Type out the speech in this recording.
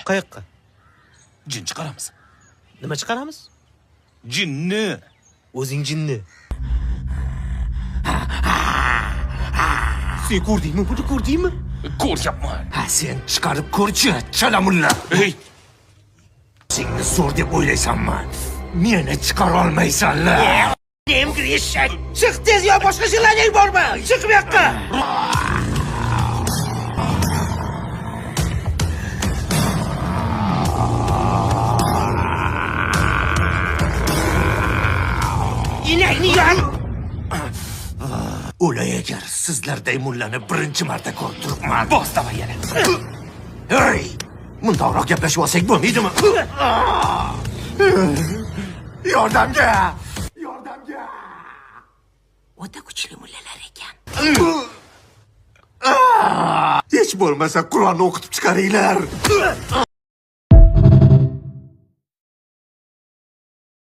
Qayoqqa? Jin chiqaramiz. Nima chiqaramiz? Jinni. O'zing jinni. Sen ko'rdingmi? Buni ko'rdingmi? Ko'ryapman. Ha, sen chiqarib ko'rchi, chalamulla. Ey, Seni zo'r deb o'ylaysanmi? Meni chiqara olmaysanlar. Nemgir eshak. Chiq tez yo boshqa shillarning bormi? Chiq bu yoqqa. Inakni yon. O'lay agar sizlarday mullani birinchi marta ko'rib turibman. bos davay yana. Hey! Mundoqroq gaplashib olsak bo'lmaydimi? Yordamga! Yordamga! O'ta kuchli mullalar ekan. Hech bo'lmasa Qur'onni o'qitib chiqaringlar.